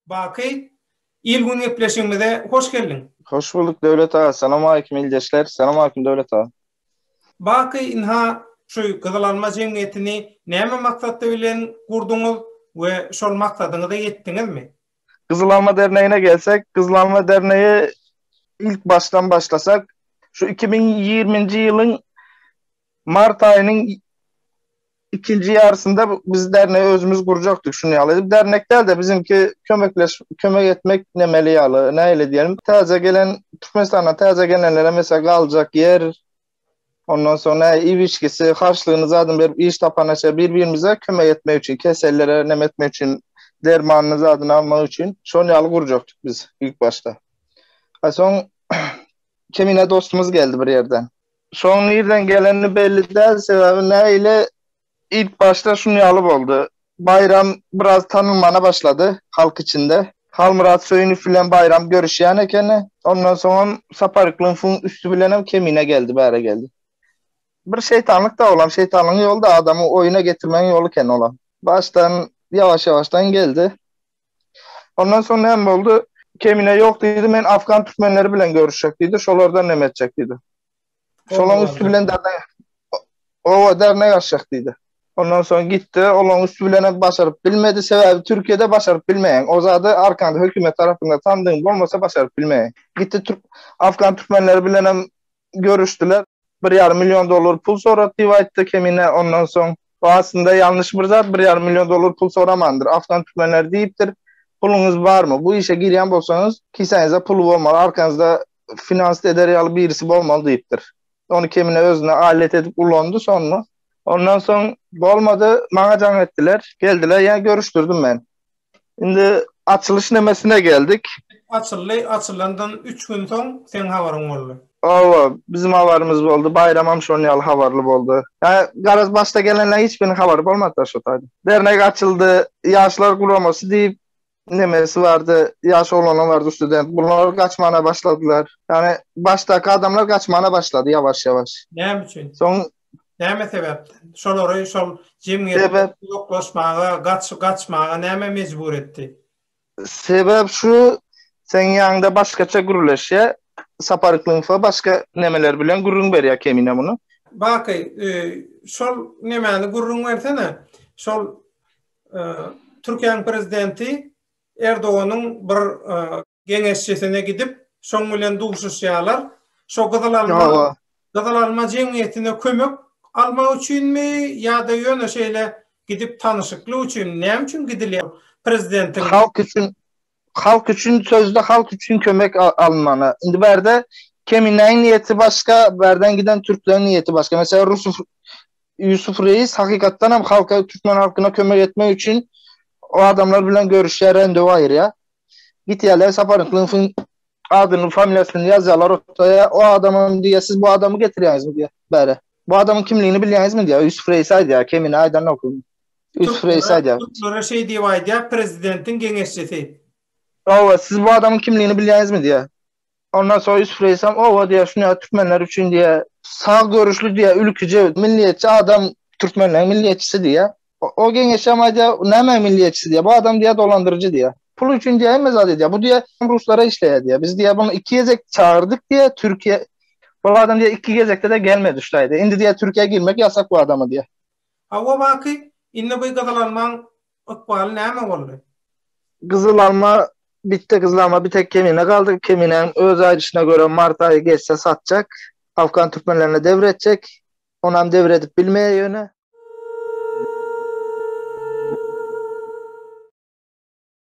Bakı ilgün gepleşigimize hoş geldin. Hoş bulduk Devlet Ağa. Selamun aleyküm ildeşler. Selamun aleyküm Devlet Ağa. Bakı inha şu Kızılalma Cemiyetini näme maksatda bilen kurdunuz we şol maksadyňyza ýetdiňizmi? Kızıl Alma Derneği'ne gelsek, Kızıl Alma Derneği ilk baştan başlasak, şu 2020 yılın Mart ayının ikinci yarısında biz derneği özümüz kuracaktık şunu yalı. Dernek değil de bizimki kömek etmek nemeli yalı. Ne öyle diyelim. Taze gelen, Türkmenistan'a taze gelenlere mesela kalacak yer, ondan sonra ev işkisi, harçlığını zaten bir iş tapanaşa birbirimize kömek etmek için, kesellere nem etmek için, dermanını zaten almak için şunu yalı kuracaktık biz ilk başta. Son Kemine dostumuz geldi bir yerden. Son nereden geleni belli değil, sebebi neyle ilk başta şunu yalıp oldu. Bayram biraz tanınmana başladı halk içinde. Halmurat Söyünü filan bayram görüşen eken. Ondan sonra Saparıklığın üstü bilenem Kemine geldi, bere geldi. Bir şeytanlık da olan, şeytanlığın yolu da adamı oyuna getirmenin yolu ken olan. Baştan yavaş yavaştan geldi. Ondan sonra hem oldu. Kemine yok dedi, ben Afgan Türkmenleri bilen görüşecek şolardan nem edecek. Şolan üstü bilen derneği açacak. Ondan sonra gitti, olan üstü bilene başarıp bilmedi, sebebi Türkiye'de başarıp bilmeyen. O zaten arkanda hükümet tarafından tanıdığım olmasa başarıp bilmeyen. Gitti Afgan Türkmenleri bilene görüştüler. $1,5 milyon pul sonra divayetti Kemine, ondan sonra. O aslında yanlış bir zat, $1,5 milyon pul soramandır. Afgan Türkmenleri deyiptir. Pulunuz var mı? Bu işe giryen bolsanız kisenize pulu olmalı. Arkanızda finans ederyalı birisi olmalı deyiptir. Onu Kemine özüne alet edip kullandı sonra. Ondan sonra olmadı, bana can ettiler. Geldiler, yani görüştürdüm ben. Şimdi açılış nemesine geldik. Açılandan 3 gün son sen havarın oldu. Bizim havarımız oldu. Bayramam şonyalı havarlı oldu. Yani garaz başta gelenler hiçbirinin havarı olmadı da şu tadı. Dernek açıldı, yaşlar kuraması deyip nemesi vardı, yaş olanı vardı student. Bunlar kaçmana başladılar. Yani baştaki adamlar kaçmana başladı yavaş yavaş. Ne için? Son näme sebäpden? Şol cemiyet yoklaşmaga, gaçmaga näme mecbur etdi? Sebep şu, sen yanında başkaça guruluşya, Saparıklığın falan başka nemeler bilen gurrun berýär Kemine bunu. Bakı, şol nemeni gurrun versene. Şol Türkiýanyň prezidenti Erdoğan'ın bir geňeşçisine gidip şoň bilen duşuşýarlar. Şo Kızılalma Cemiyetine kömek almak üçünmi ya da ýöne şeýle gidip tanışykly üçin näme üçin gidilýär? Prezidentin halk için sözde halk için kömek almanı. Şimdi berde Kemine'nin niyeti başka, berden giden Türklerin niyeti başka. Mesela Yusuf Reis hakikaten hem halka, Türkmen halkına kömek etmek için o adamlar bilen görüşler randevu ayırıyor. Git yerler Saparıklığın adını, familyasını yazıyorlar ortaya. O adamın diye siz bu adamı getiriyorsunuz mu diye bere. Bu adamın kimliğini biliyorsunuz mu diye. Yusuf Reis aydı ya. Kemine aydan okudum. Yusuf Reis aydı ya. Türklara şey diýip ya, prezidentin geňeşçisi. Siz bu adamın kimliğini biliyorsunuz mu diye. Ondan sonra Yusuf Reis'em diye şunu Türkmenler için diye sağ görüşlü diye ülkücü, milliyetçi adam Türkmenlerin milliyetçisi diye. O genç ama diye ne milliyetçisi diye. Bu adam diye dolandırıcı diye. Pul için diye emezade diye. Bu diye Ruslara işleye diye. Biz diye bunu 2 gezek çağırdık diye Türkiye. Bu adam diye 2 gezekte de gelmedi şuradaydı. Şimdi diye Türkiye'ye girmek yasak bu adamı diye. Hava bakı inne bu Kızılalmaň ykbaly näme boldy? Kızılalma bitti, Kızılalma bir tek Kemine kaldı. Kemine'nin öz ayrışına göre Mart ayı geçse satacak. Afgan Türkmenlerine devredecek. Onam devredip bilmeye yöne.